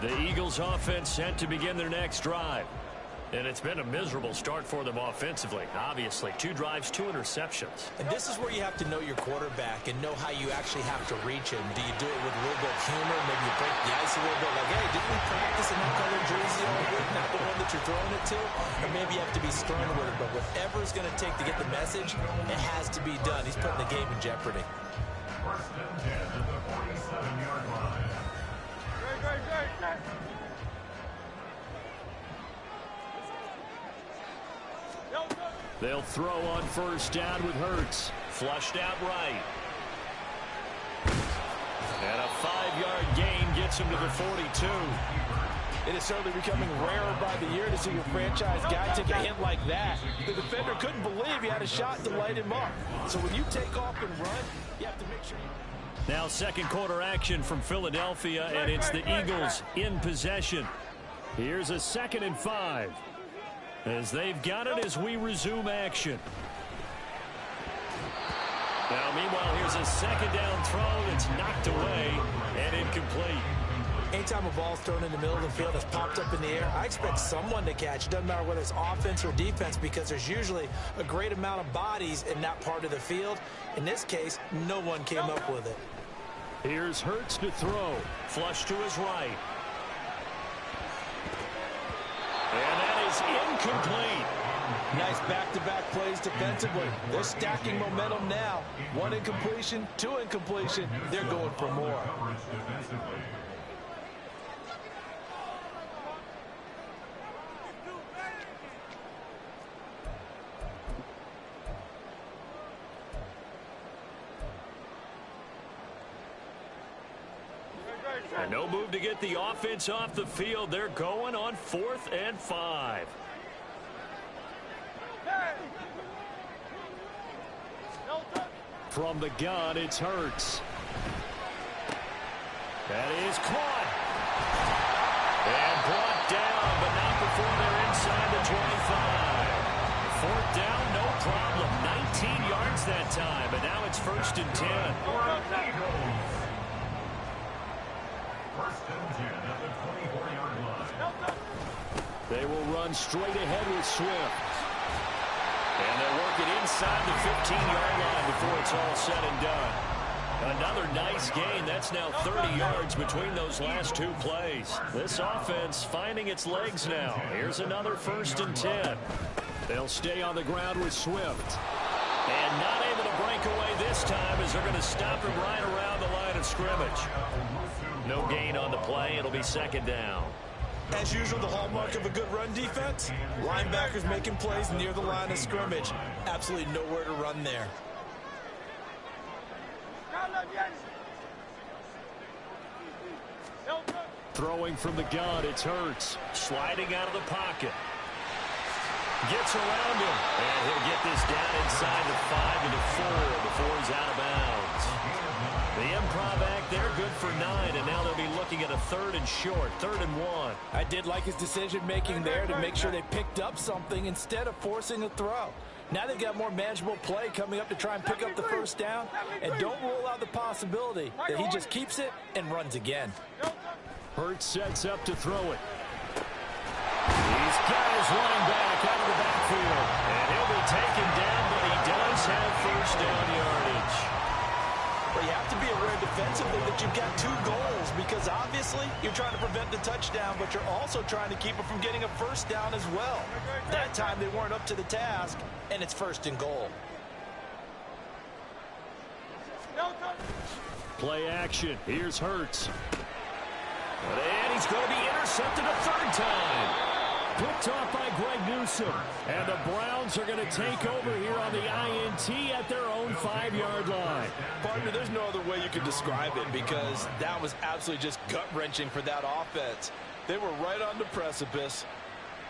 The Eagles offense set to begin their next drive. And it's been a miserable start for them offensively. Obviously, 2 drives, 2 interceptions. And this is where you have to know your quarterback and know how you actually have to reach him. Do you do it with a little bit of humor? Maybe you break the ice a little bit. Like, hey, didn't we practice in that color jersey all week? Not the one that you're throwing it to? Or maybe you have to be stern with it. But whatever it's going to take to get the message, it has to be done. He's putting the game in jeopardy. First and 10 at the 47-yard line. They'll throw on first down with Hurts. Flushed out right. And a 5-yard gain gets him to the 42. It is certainly becoming rarer by the year to see your franchise guy take a hit like that. The defender couldn't believe he had a shot to light him up. So when you take off and run, you have to make sure you... Now second quarter action from Philadelphia, and it's the Eagles in possession. Here's a 2nd and 5. As they've got it as we resume action. Now, meanwhile, here's a 2nd down throw that's knocked away and incomplete. Anytime a ball's thrown in the middle of the field that's popped up in the air, I expect someone to catch. It doesn't matter whether it's offense or defense, because there's usually a great amount of bodies in that part of the field. In this case, no one came up with it. Here's Hurts to throw. Flush to his right. And that is incomplete. Nice back-to-back plays defensively. They're stacking momentum now. 1 incompletion, 2 incompletion. They're going for more. And no move to get the offense off the field. They're going on 4th and 5. From the gun, it's Hurts. That is caught. And brought down, but not before they're inside the 25. 4th down, no problem. 19 yards that time, and now it's 1st and 10. First and 10 at the 24-yard line. They will run straight ahead with Swift. And they'll work it inside the 15-yard line before it's all said and done. Another nice gain. That's now 30 yards between those last 2 plays. This offense finding its legs now. Here's another 1st and 10. They'll stay on the ground with Swift. And not able to break away this time as they're going to stop him right around the line of scrimmage. No gain on the play. It'll be 2nd down. As usual, the hallmark of a good run defense, linebackers making plays near the line of scrimmage. Absolutely nowhere to run there. Throwing from the gun, it's Hurts. Sliding out of the pocket. Gets around him. And he'll get this down inside the 5 to the 4 before he's out of bounds. The improv act there, good for 9, and now they'll be looking at a 3rd and short, 3rd and 1. I did like his decision-making there to make sure they picked up something instead of forcing a throw. Now they've got more manageable play coming up to try and pick up the 1st down, and don't rule out the possibility that he just keeps it and runs again. Hurts sets up to throw it. He's got his running back out of the backfield, and he'll be taken down, but he does have 1st down yardage. Well, you have to be aware defensively that you've got 2 goals, because obviously you're trying to prevent the touchdown, but you're also trying to keep it from getting a 1st down as well. That time they weren't up to the task, and it's 1st and goal. Play action. Here's Hurts. And he's going to be intercepted a 3rd time. Picked off by Greg Newsome. And the Browns are going to take over here on the INT at their own 5-yard line. Partner, there's no other way you could describe it, because that was absolutely just gut-wrenching for that offense. They were right on the precipice.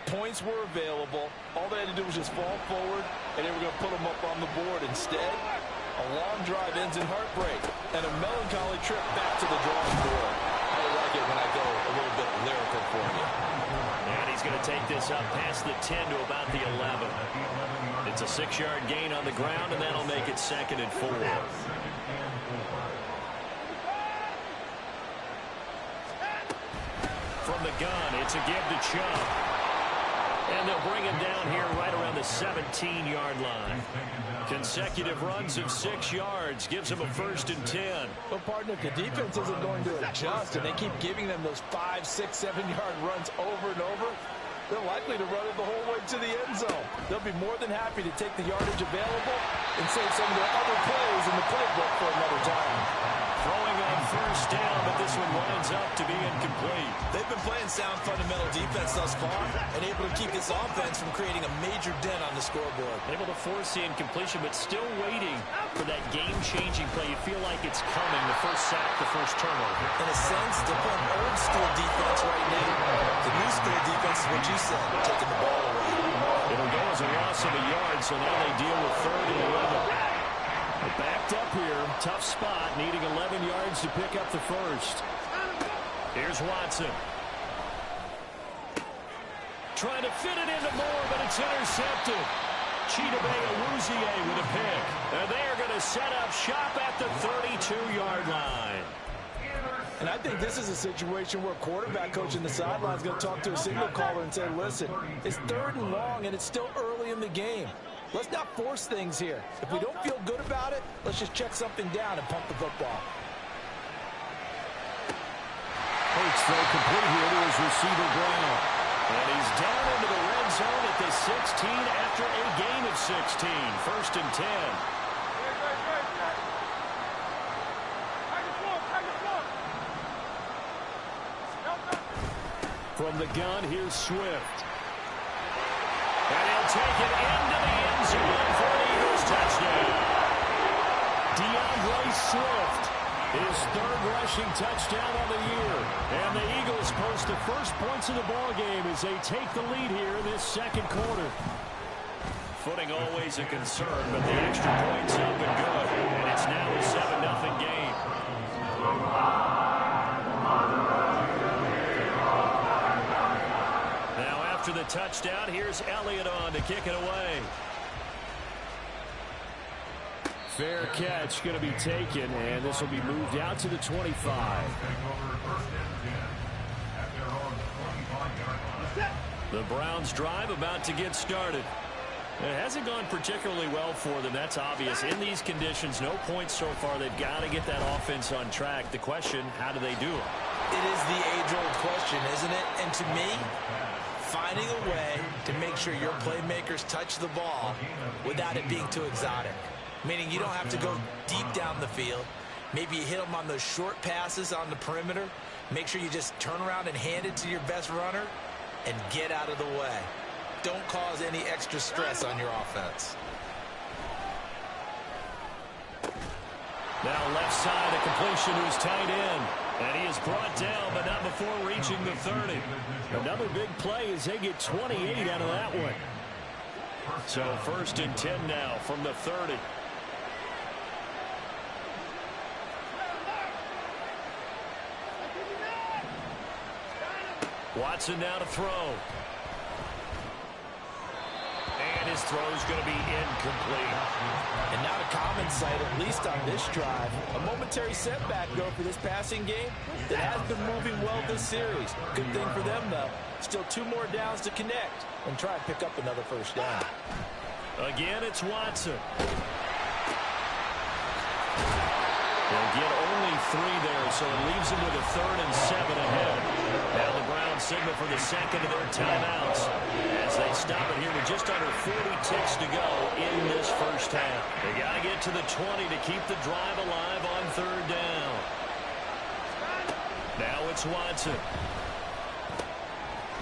Points were available. All they had to do was just fall forward, and they were going to put them up on the board. Instead, a long drive ends in heartbreak and a melancholy trip back to the drawing board. I like it when I go a little bit lyrical for you. And he's going to take this up past the 10 to about the 11. It's a 6-yard gain on the ground, and that'll make it 2nd and 4. from the gun. It's a give to Chubb. And they'll bring him down here right around the 17-yard line. Consecutive runs of 6 yards gives him a 1st and 10. Well, partner, if the defense isn't going to adjust and they keep giving them those 5, 6, 7-yard runs over and over, they're likely to run it the whole way to the end zone. They'll be more than happy to take the yardage available and save some of their other plays in the playbook for another time. Throwing on 1st down, but this one winds up to be incomplete. They've been playing sound fundamental defense thus far and able to keep this offense from creating a major dent on the scoreboard. Able to force the incompletion, but still waiting for that game-changing play. You feel like it's coming, the first sack, the first turnover. In a sense, they're playing old-school defense right now. The new-school defense is what you said, taking the ball away. It'll go as a loss of a yard, so now they deal with 3rd and 11. They're backed up here, tough spot, needing 11 yards to pick up the 1st. Here's Watson. Trying to fit it into Moore, but it's intercepted. Chidobe Awuzie with a pick. And they are going to set up shop at the 32-yard line. And I think this is a situation where quarterback coach in the sideline is going to talk to a signal caller and say, listen, it's 3rd and long and it's still early in the game. Let's not force things here. If we don't feel good about it, let's just check something down and pump the football. Hurts throw complete here to his receiver Brown. And he's down into the red zone at the 16 after a gain of 16. 1st and 10. From the gun, here's Swift. And he'll take it into the end zone for an Eagles touchdown. DeAndre Swift, his 3rd rushing touchdown of the year. And the Eagles post the first points of the ball game as they take the lead here in this 2nd quarter. Footing always a concern, but the extra point's up and good. And it's now a 7-0 game. After the touchdown, here's Elliott on to kick it away. Fair catch going to be taken, and this will be moved out to the 25. The Browns drive about to get started. It hasn't gone particularly well for them. That's obvious. In these conditions, no points so far. They've got to get that offense on track. The question, how do they do it? It is the age-old question, isn't it? And to me, finding a way to make sure your playmakers touch the ball without it being too exotic. Meaning you don't have to go deep down the field. Maybe you hit them on those short passes on the perimeter. Make sure you just turn around and hand it to your best runner and get out of the way. Don't cause any extra stress on your offense. Now left side, a completion who's tight end. And he is brought down, but not before reaching the 30. Another big play as they get 28 out of that one. So 1st and 10 now from the 30. Watson now to throw. And his throw is going to be incomplete. And not a common sight, at least on this drive. A momentary setback, though, for this passing game that has been moving well this series. Good thing for them, though. Still 2 more downs to connect and try and pick up another 1st down. Again, it's Watson. They'll get only 3 there, so it leaves them with a 3rd and 7 ahead. Now the Browns signal for the 2nd of their timeouts as they stop it here with just under 40 ticks to go in this 1st half. They got to get to the 20 to keep the drive alive on 3rd down. Now it's Watson.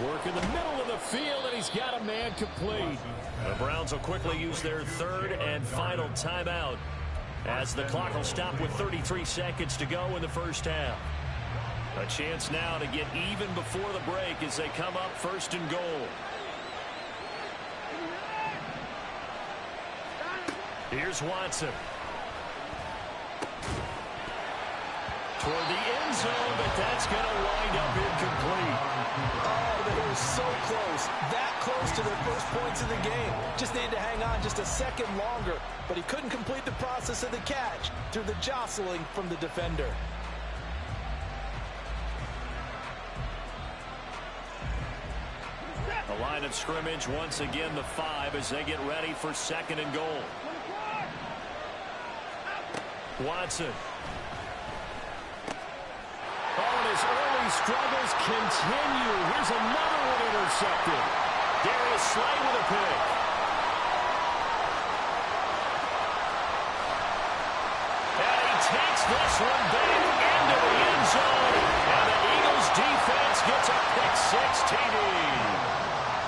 Work in the middle of the field, and he's got a man complete. The Browns will quickly use their 3rd and final timeout as the clock will stop with 33 seconds to go in the 1st half. A chance now to get even before the break as they come up 1st and goal. Here's Watson. Toward the end zone, but that's going to wind up incomplete. Oh, they were so close. That close to their first points in the game. Just needed to hang on just a second longer, but he couldn't complete the process of the catch through the jostling from the defender. The line of scrimmage, once again, the 5 as they get ready for 2nd and goal. Watson. Oh, and his early struggles continue. Here's another one intercepted. Darius Slay with a pick. And he takes this one back into the end zone. And the Eagles defense gets a pick-6 TD.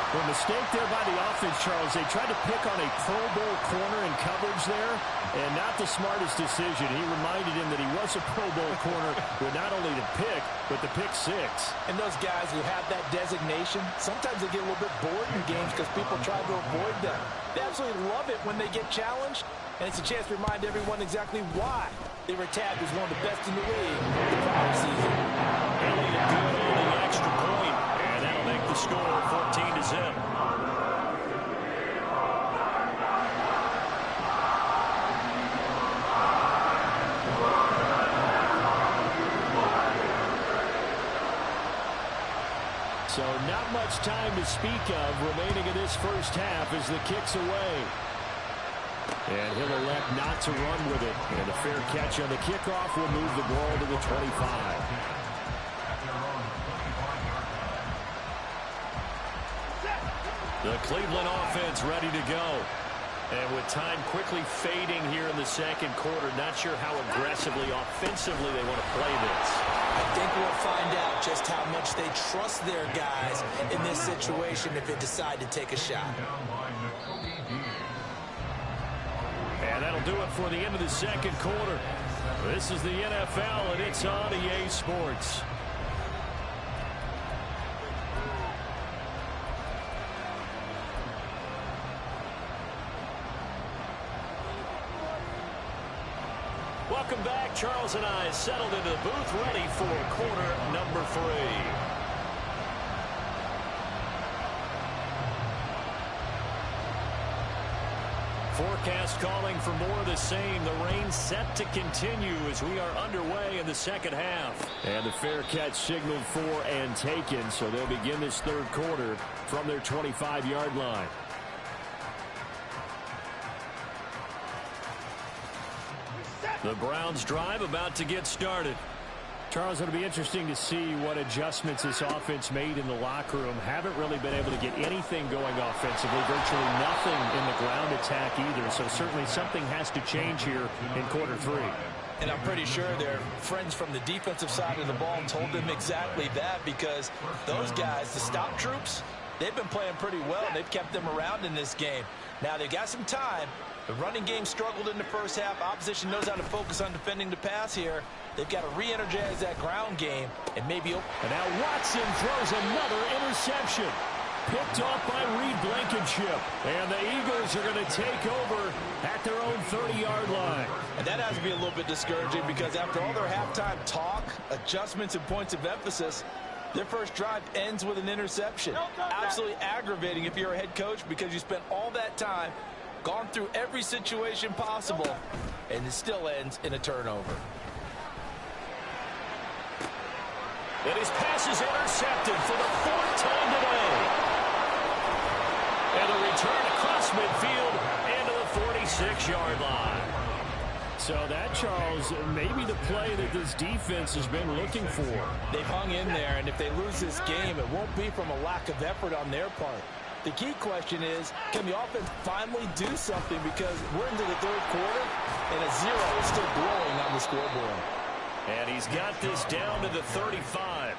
The mistake there by the offense, Charles, they tried to pick on a Pro Bowl corner in coverage there, and not the smartest decision. He reminded him that he was a Pro Bowl corner with not only the pick, but the pick-6. And those guys who have that designation, sometimes they get a little bit bored in games because people try to avoid them. They absolutely love it when they get challenged, and it's a chance to remind everyone exactly why they were tagged as one of the best in the league the prior season. Really good on the extra point, and that'll make the score 14-0. So not much time to speak of remaining in this first half as the kick's away. And he'll elect not to run with it. And a fair catch on the kickoff will move the ball to the 25. The Cleveland offense ready to go. And with time quickly fading here in the second quarter, not sure how aggressively, offensively they want to play this. I think we'll find out just how much they trust their guys in this situation if they decide to take a shot. And that'll do it for the end of the second quarter. This is the NFL, and it's on EA Sports. Welcome back. Charles and I settled into the booth, ready for quarter number 3. Forecast calling for more of the same. The rain set to continue as we are underway in the second half. And the fair catch signaled for and taken, so they'll begin this third quarter from their 25-yard line. The Browns drive about to get started. Charles, it'll be interesting to see what adjustments this offense made in the locker room. Haven't really been able to get anything going offensively, virtually nothing in the ground attack either. So certainly something has to change here in quarter 3. And I'm pretty sure their friends from the defensive side of the ball told them exactly that, because those guys, the stop troops, they've been playing pretty well. They've kept them around in this game. Now they've got some time. The running game struggled in the first half. Opposition knows how to focus on defending the pass here. They've got to re-energize that ground game and maybe... And now Watson throws another interception. Picked off by Reed Blankenship. And the Eagles are going to take over at their own 30-yard line. And that has to be a little bit discouraging, because after all their halftime talk, adjustments, and points of emphasis, their first drive ends with an interception. Absolutely aggravating if you're a head coach, because you spent all that time, gone through every situation possible, and it still ends in a turnover. And his pass is intercepted for the 4th time today. And a return across midfield into the 46-yard line. So that, Charles, maybe the play that this defense has been looking for. They've hung in there, and if they lose this game, it won't be from a lack of effort on their part. The key question is, can the offense finally do something, because we're into the third quarter, and a 0 is still glowing on the scoreboard. And he's got this down to the 35.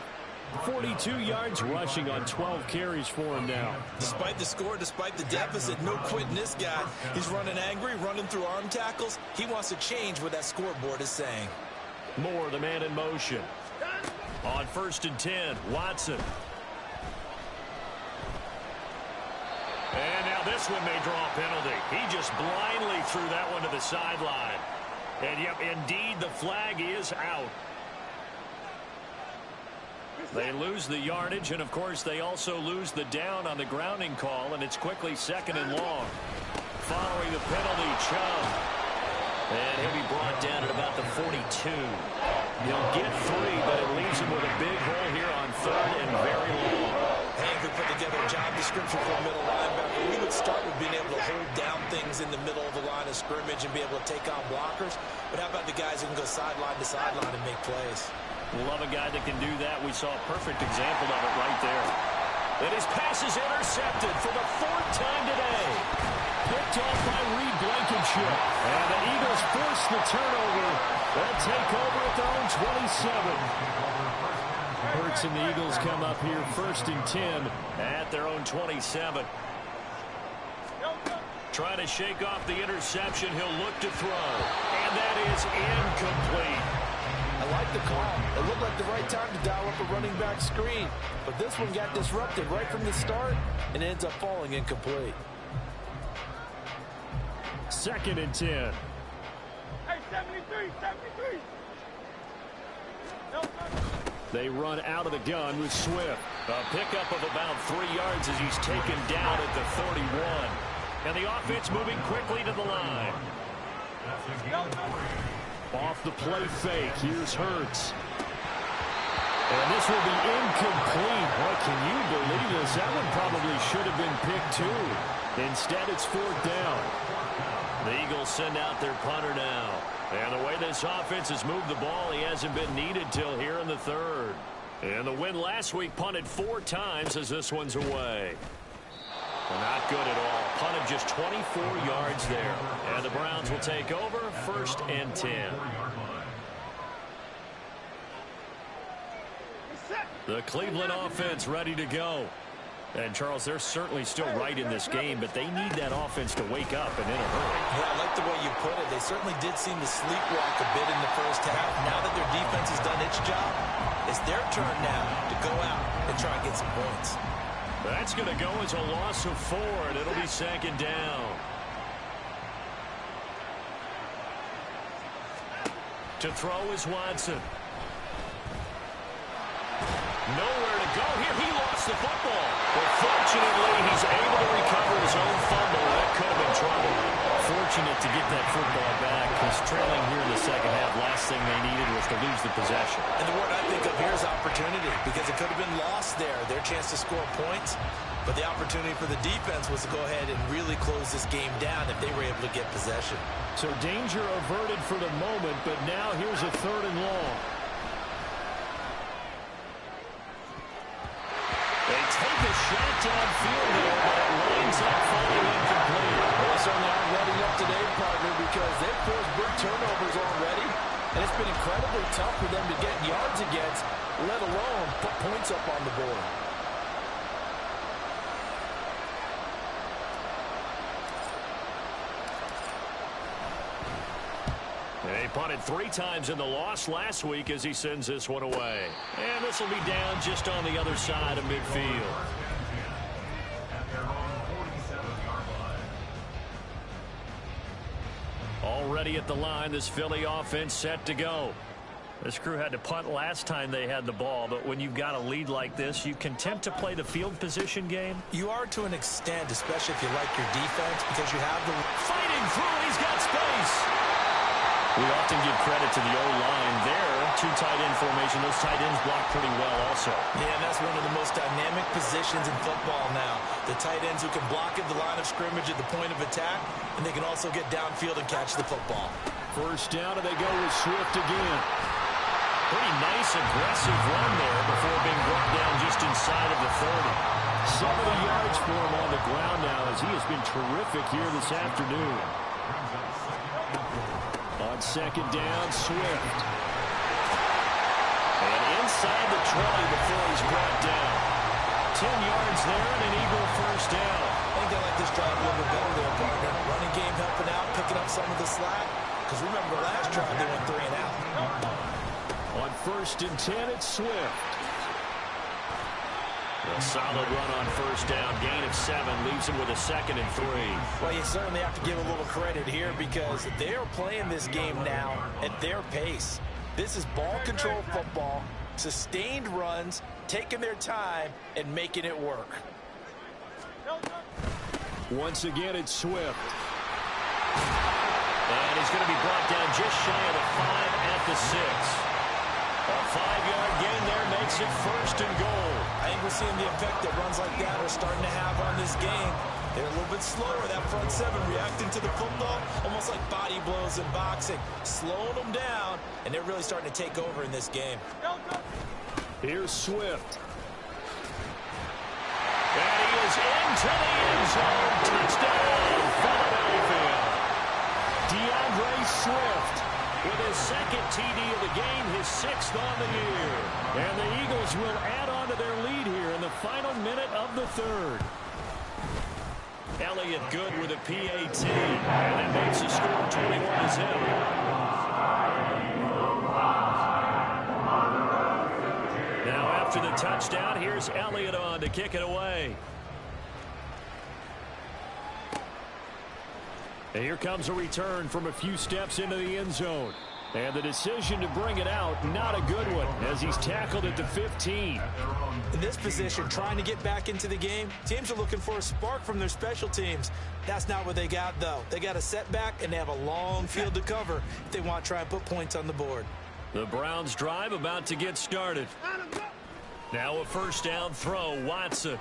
42 yards rushing on 12 carries for him now. Despite the score, despite the deficit, no quitting this guy. He's running angry, running through arm tackles. He wants to change what that scoreboard is saying. Moore, the man in motion. On 1st and 10, Watson. And now this one may draw a penalty. He just blindly threw that one to the sideline. And, yep, indeed, the flag is out. They lose the yardage, and, of course, they also lose the down on the grounding call, and it's quickly 2nd and long. Following the penalty, Chubb. And he'll be brought down at about the 42. He'll get 3, but it leaves him with a big hole here on 3rd and very long. Hank could put together a job description for a middle linebacker. We would start with being able to hold down things in the middle of the line of scrimmage and be able to take on blockers. But how about the guys who can go sideline to sideline and make plays? Love a guy that can do that. We saw a perfect example of it right there. And his pass is intercepted for the 4th time today. Picked off by Reed Blankenship. And the Eagles force the turnover. They'll take over at their own 27. Hurts and the Eagles come up here 1st and 10 at their own 27. Trying to shake off the interception. He'll look to throw. And that is incomplete. I like the call. It looked like the right time to dial up a running back screen. But this one got disrupted right from the start and ends up falling incomplete. 2nd and 10. Hey, 73, 73. They run out of the gun with Swift. A pickup of about 3 yards as he's taken down at the 31. And the offense moving quickly to the line. Off the play fake. Here's Hurts. And this will be incomplete. Boy, can you believe this? That one probably should have been picked too. Instead, it's 4th down. The Eagles send out their punter now. And the way this offense has moved the ball, he hasn't been needed till here in the 3rd. And the win last week punted 4 times as this one's away. Not good at all. Punted just 24 yards there. And the Browns will take over 1st and 10. The Cleveland offense ready to go. And, Charles, they're certainly still right in this game, but they need that offense to wake up and in a hurry. Yeah, I like the way you put it. They certainly did seem to sleepwalk a bit in the 1st half. Now that their defense has done its job, it's their turn now to go out and try and get some points. That's going to go as a loss of 4, and it'll be 2nd down. To throw is Watson. Nowhere to go here. He lost the football. But fortunately, he's able to recover his own fumble. That could have been trouble. Fortunate to get that football back. Because trailing here in the 2nd half, last thing they needed was to lose the possession. And the word I think of here is opportunity, because it could have been lost there. Their chance to score points. But the opportunity for the defense was to go ahead and really close this game down if they were able to get possession. So danger averted for the moment, but now here's a 3rd and long. They take a shot downfield there, but it lines up falling incomplete. They certainly aren't letting up today, partner, because they've forced big turnovers already. And it's been incredibly tough for them to get yards against, let alone put points up on the board. They punted 3 times in the loss last week as he sends this one away. And this will be down just on the other side of midfield. Already at the line, this Philly offense set to go. This crew had to punt last time they had the ball, but when you've got a lead like this, you content to play the field position game? You are to an extent, especially if you like your defense, because you have the... Fighting through, he's got space. We often give credit to the O-line there. 2 tight end formation. Those tight ends block pretty well also. Yeah, and that's one of the most dynamic positions in football now. The tight ends who can block at the line of scrimmage at the point of attack, and they can also get downfield and catch the football. 1st down, and they go with Swift again. Pretty nice, aggressive run there before being brought down just inside of the 30. 70 yards for him on the ground now as he has been terrific here this afternoon. On 2nd down, Swift. And inside the 20 before he's brought down. 10 yards there and an Eagle 1st down. I think they like this drive a little bit better there, partner. Running game helping out, picking up some of the slack. Because remember, the last drive they went 3 and out. On 1st and 10, it's Swift. A solid run on 1st down. Gain of 7 leaves him with a 2nd and 3. Well, you certainly have to give a little credit here because they are playing this game now at their pace. This is ball control football, sustained runs, taking their time, and making it work. Once again, it's Swift. And he's going to be brought down just shy of the 5 at the 6. A 5-yard gain there makes it 1st and goal. I think we're seeing the effect that runs like that are starting to have on this game. They're a little bit slower, that front seven, reacting to the football, almost like body blows in boxing, slowing them down, and they're really starting to take over in this game. Here's Swift. And he is into the end zone. Touchdown, Philadelphia. DeAndre Swift with his 2nd TD of the game, his 6th on the year. And the Eagles will add on to their lead here in the final minute of the 3rd. Elliott good with a PAT, and it makes the score 21-0. Now after the touchdown, here's Elliott on to kick it away. And here comes a return from a few steps into the end zone. And the decision to bring it out, not a good one, as he's tackled at the 15. In this position, trying to get back into the game, teams are looking for a spark from their special teams. That's not what they got, though. They got a setback, and they have a long field to cover if they want to try and put points on the board. The Browns drive about to get started. Now a 1st down throw, Watson.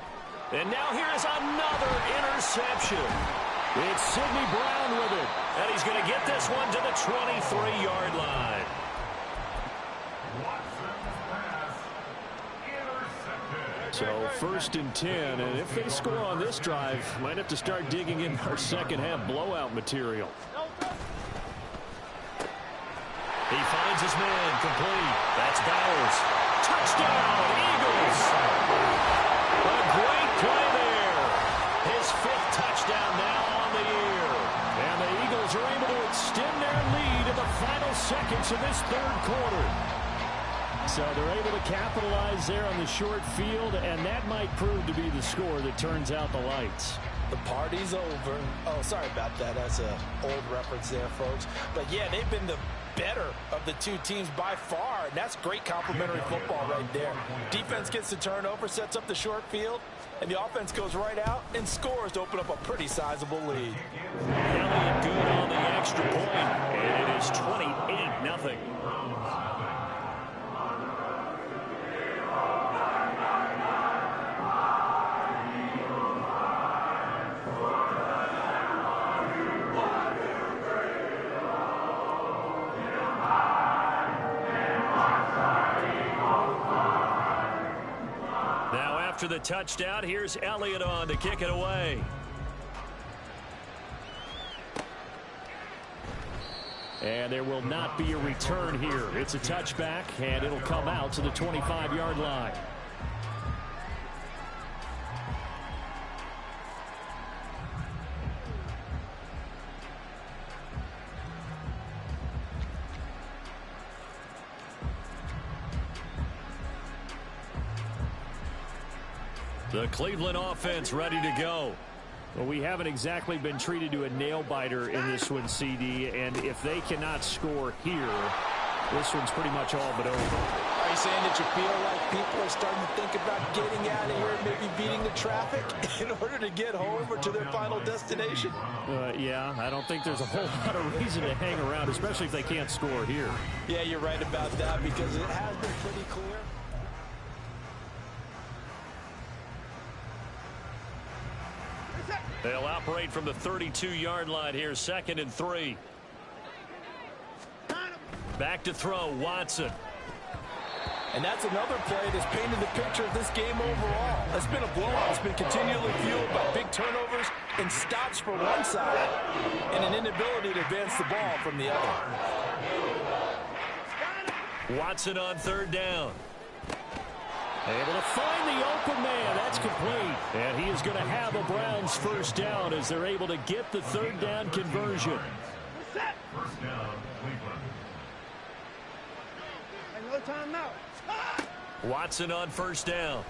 And now here's another interception. It's Sidney Brown with it. And he's going to get this one to the 23-yard line. So 1st and 10, and if they score on this drive, might have to start digging in our second-half blowout material. He finds his man, complete. That's Bowers. Touchdown, Eagles! A great play there. His 5th touchdown now on the year. And the Eagles are able to extend their lead in the final seconds of this 3rd quarter. So they're able to capitalize there on the short field, and that might prove to be the score that turns out the lights. The party's over. Oh, sorry about that. That's an old reference there, folks. But, yeah, they've been the better of the two teams by far, and that's great complementary football right there. Defense gets the turnover, sets up the short field, and the offense goes right out and scores to open up a pretty sizable lead. Elliott good on the extra point, and it is 28-0. After the touchdown, here's Elliott on to kick it away. And there will not be a return here. It's a touchback, and it'll come out to the 25-yard line. The Cleveland offense ready to go. Well, we haven't exactly been treated to a nail-biter in this one, CD, and if they cannot score here, this one's pretty much all but over. Are you saying that you feel like people are starting to think about getting out of here and maybe beating the traffic in order to get home or to their final destination? Yeah, I don't think there's a whole lot of reason to hang around, especially if they can't score here. Yeah, you're right about that because it has been pretty clear. They'll operate from the 32-yard line here, 2nd and 3. Back to throw, Watson. And that's another play that's painted the picture of this game overall. It's been a blowout. It's been continually fueled by big turnovers and stops for one side and an inability to advance the ball from the other. Watson on 3rd down. Able to find the open man. That's complete. And he is going to have a Browns 1st down as they're able to get the 3rd down conversion. First down, Cleveland. No time out. Watson on 1st down.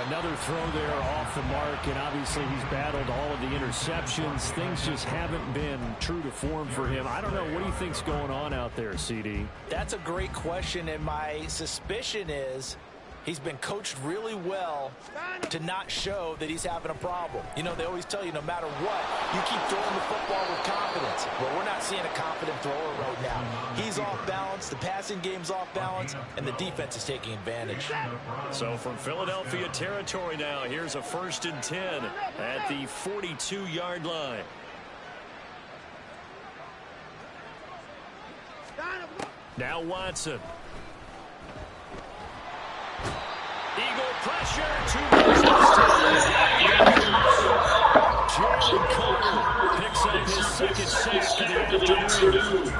Another throw there off the mark, and obviously he's battled all of the interceptions. Things just haven't been true to form for him. I don't know. What do you think's going on out there, CD? That's a great question, and my suspicion is He's been coached really well to not show that he's having a problem. You know, they always tell you no matter what, you keep throwing the football with confidence. Well, we're not seeing a confident thrower right now. He's off balance, the passing game's off balance, and the defense is taking advantage. So from Philadelphia territory now, here's a 1st and 10 at the 42-yard line. Now Watson. Eagle pressure. 2 Jalen Carter picks up his 2nd sack of the afternoon.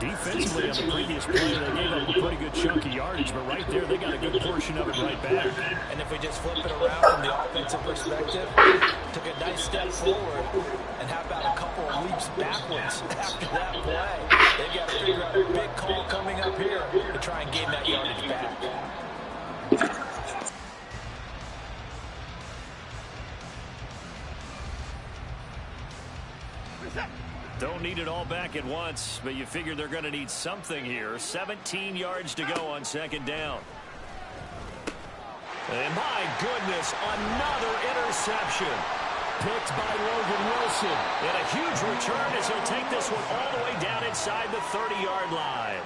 Defensively on the previous play, they gave up a pretty good chunk of yardage, but right there, they got a good portion of it right back. And if we just flip it around from the offensive perspective, took a nice step forward, and how about a couple of leaps backwards after that play? They've got to figure out a big call coming up here to try and gain that yardage back. Don't need it all back at once, but you figure they're going to need something here. 17 yards to go on 2nd down. And my goodness, another interception. Picked by Logan Wilson. And a huge return as he'll take this one all the way down inside the 30-yard line.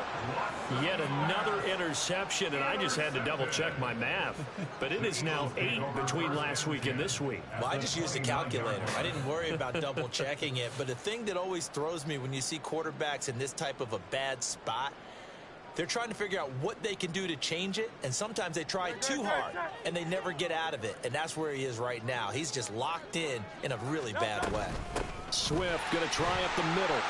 Yet another interception, and I just had to double-check my math. But it is now 8 between last week and this week. Well, I just used a calculator. I didn't worry about double-checking it. But the thing that always throws me when you see quarterbacks in this type of a bad spot, they're trying to figure out what they can do to change it, and sometimes they try too hard, and they never get out of it. And that's where he is right now. He's just locked in a really bad way. Swift going to try up the middle.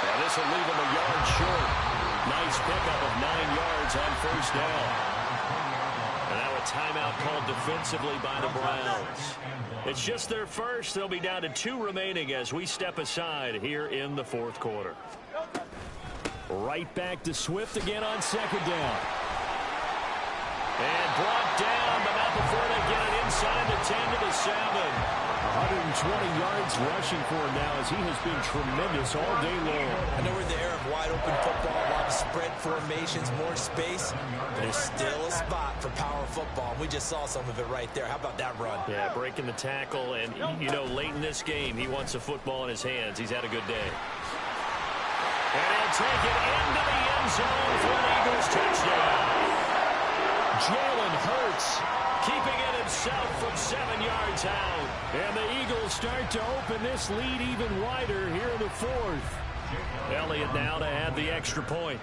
And this will leave him a yard short. Nice pickup of 9 yards on 1st down. And now a timeout called defensively by the Browns. It's just their first. They'll be down to 2 remaining as we step aside here in the 4th quarter. Right back to Swift again on 2nd down. And brought down, but not before they get it inside the 10 to the 7. 120 yards rushing for him now as he has been tremendous all day long. I know we're in the era of wide open football, a lot of spread formations, more space, but there's still a spot for power football. We just saw some of it right there. How about that run? Yeah, breaking the tackle, and you know, late in this game, he wants a football in his hands. He's had a good day. And he'll take it into the end zone for an Eagles touchdown. Jalen Hurts keeping it himself from 7 yards out. And the Eagles start to open this lead even wider here in the 4th. Elliott now to add the extra point.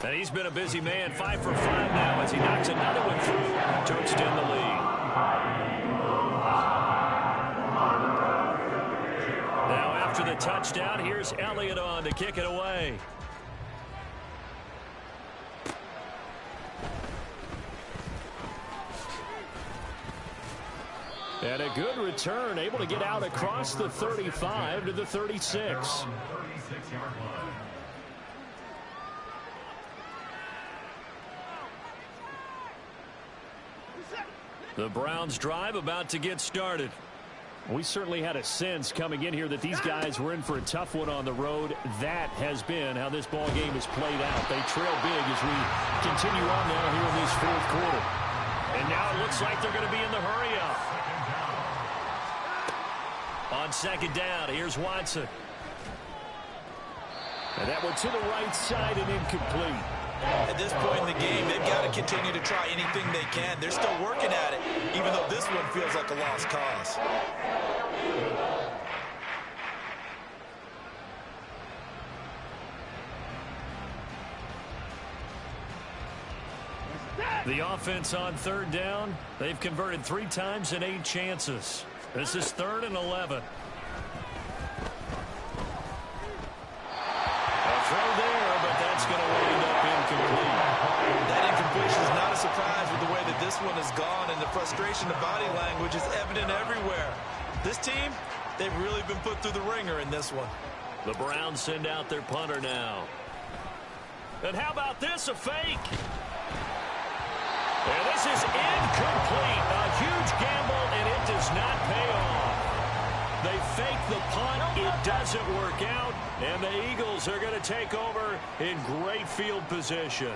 And he's been a busy man, 5 for 5 now as he knocks another one through to extend the lead. Now after the touchdown, here's Elliott on to kick it away. And a good return, able to get out across the 35 to the 36. The Browns drive about to get started. We certainly had a sense coming in here that these guys were in for a tough one on the road. That has been how this ball game has played out. They trail big as we continue on now here in this 4th quarter. And now it looks like they're going to be in the hurry-up. On 2nd down, here's Watson. And that one to the right side and incomplete. At this point in the game, they've got to continue to try anything they can. They're still working at it, even though this one feels like a lost cause. The offense on 3rd down, they've converted 3 times in 8 chances. This is 3rd and 11. A throw there, but that's going to wind up incomplete. That incompletion is not a surprise with the way that this one has gone, and the frustration of body language is evident everywhere. This team, they've really been put through the ringer in this one. The Browns send out their punter now. And how about this, a fake? And this is incomplete. A huge gamble, and it does not pay off. They fake the punt. It doesn't work out. And the Eagles are going to take over in great field position.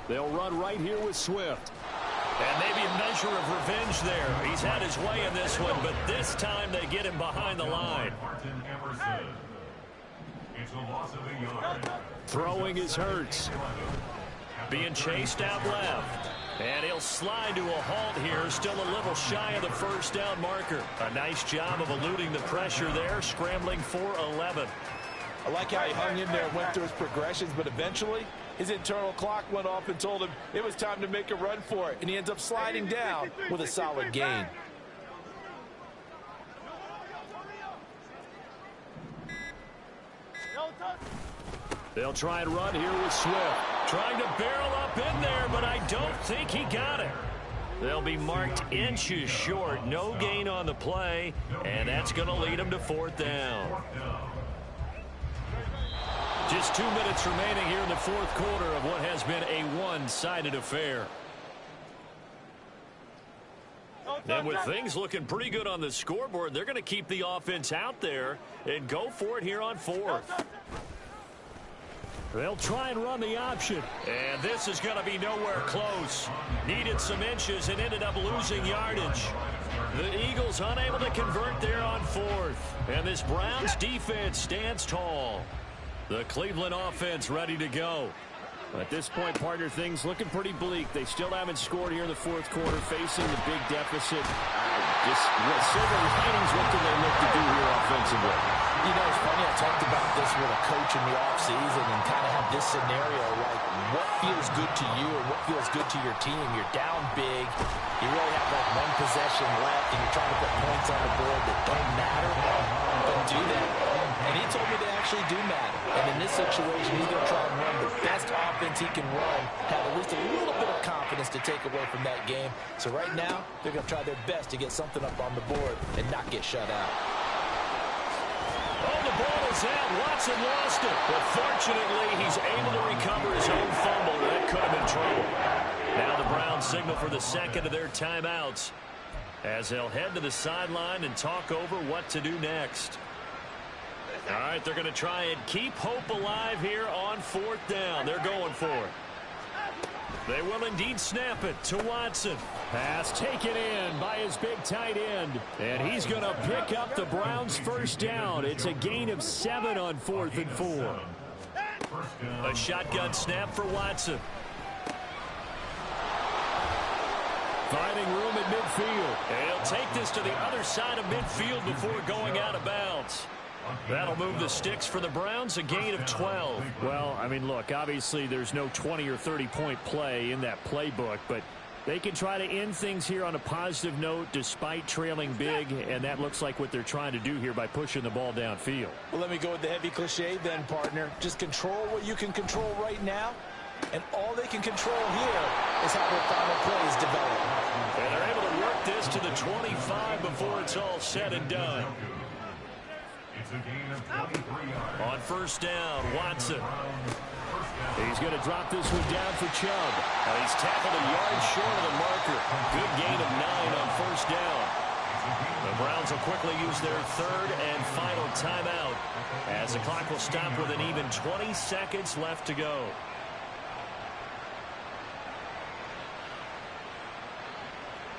They'll run right here with Swift. And maybe a measure of revenge there. He's had his way in this one, but this time they get him behind the line. Throwing is Hurts. Being chased out left. And he'll slide to a halt here. Still a little shy of the first down marker. A nice job of eluding the pressure there. Scrambling for 11. I like how he hung in there and went through his progressions, but eventually his internal clock went off and told him it was time to make a run for it. And he ends up sliding down with a solid gain. They'll try and run here with Swift. Trying to barrel up in there, but I don't think he got it. They'll be marked inches short. No gain on the play, and that's going to lead them to fourth down. Just 2 minutes remaining here in the fourth quarter of what has been a one-sided affair. And with things looking pretty good on the scoreboard, they're going to keep the offense out there and go for it here on fourth. They'll try and run the option. And this is going to be nowhere close. Needed some inches and ended up losing yardage. The Eagles unable to convert there on fourth. And this Browns defense stands tall. The Cleveland offense ready to go. At this point, partner, things looking pretty bleak. They still haven't scored here in the fourth quarter, facing the big deficit. Just silver linings, what do they look to do here offensively? You know, it's funny, I talked about this with a coach in the offseason and kind of had this scenario, like what feels good to you or what feels good to your team. You're down big. You really have like one possession left, and you're trying to put points on the board that don't matter. Don't do that. And he told me they actually do matter. And in this situation, he's going to try and run the best offense he can run, have at least a little bit of confidence to take away from that game. So right now, they're going to try their best to get something up on the board and not get shut out. Oh, the ball is out. Watson lost it. But fortunately, he's able to recover his own fumble. That could have been trouble. Now the Browns signal for the second of their timeouts as they'll head to the sideline and talk over what to do next. All right, they're going to try and keep hope alive here on fourth down. They're going for it. They will indeed snap it to Watson. Pass taken in by his big tight end. And he's going to pick up the Browns' first down. It's a gain of 7 on 4th and 4. A shotgun snap for Watson. Finding room at midfield. And he'll take this to the other side of midfield before going out of bounds. That'll move the sticks for the Browns, a gain of 12. Well, I mean, look, obviously there's no 20 or 30-point play in that playbook, but they can try to end things here on a positive note despite trailing big, and that looks like what they're trying to do here by pushing the ball downfield. Well, let me go with the heavy cliche then, partner. Just control what you can control right now, and all they can control here is how their final plays develop. And they're able to work this to the 25 before it's all said and done. On first down, Watson. He's going to drop this one down for Chubb. And he's tackled a yard short of the marker. Good gain of 9 on first down. The Browns will quickly use their third and final timeout as the clock will stop with an even 20 seconds left to go.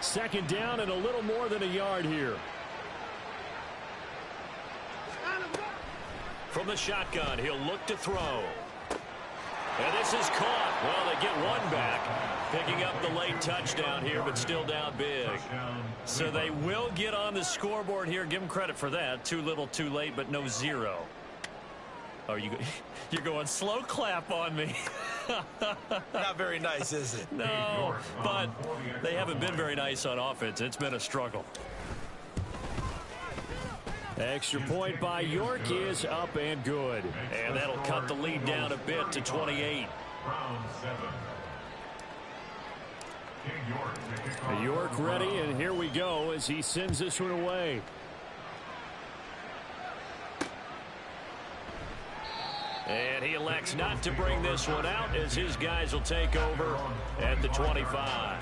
Second down and a little more than a yard here. From the shotgun, he'll look to throw. And this is caught. Well, they get one back, picking up the late touchdown here, but still down big. So they will get on the scoreboard here. Give them credit for that. Too little, too late, but no 0. Oh, you're going slow clap on me. Not very nice, is it? No, but they haven't been very nice on offense. It's been a struggle. Extra point by York is up and good. And that'll cut the lead down a bit to 28. York ready, and here we go as he sends this one away. And he elects not to bring this one out as his guys will take over at the 25.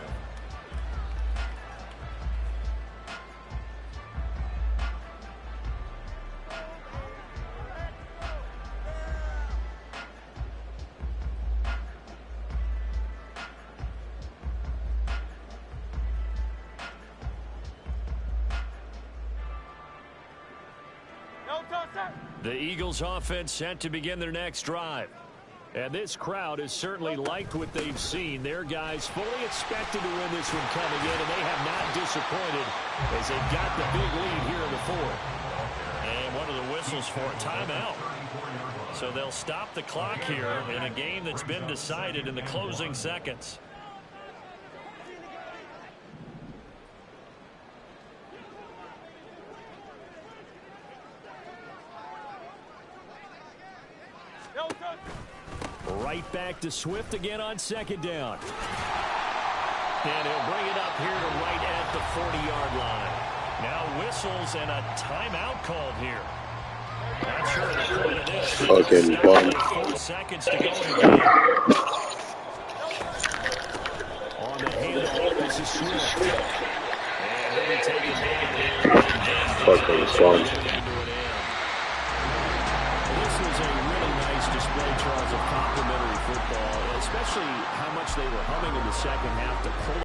The Eagles offense set to begin their next drive. And this crowd has certainly liked what they've seen. Their guys fully expected to win this one coming in, and they have not disappointed as they got the big lead here in the fourth. And one of the whistles for a timeout. So they'll stop the clock here in a game that's been decided in the closing seconds. Right back to Swift again on second down. And he'll bring it up here to right at the 40-yard line. Now whistles and a timeout called here. Not sure of the point of this. Fucking fun. 4 seconds to go in the game. On the handoff, this is Swift. And he'll be taking it. Fucking fun. This was a really nice display, Charles, of complimentary football, especially how much they were humming in the second half to pull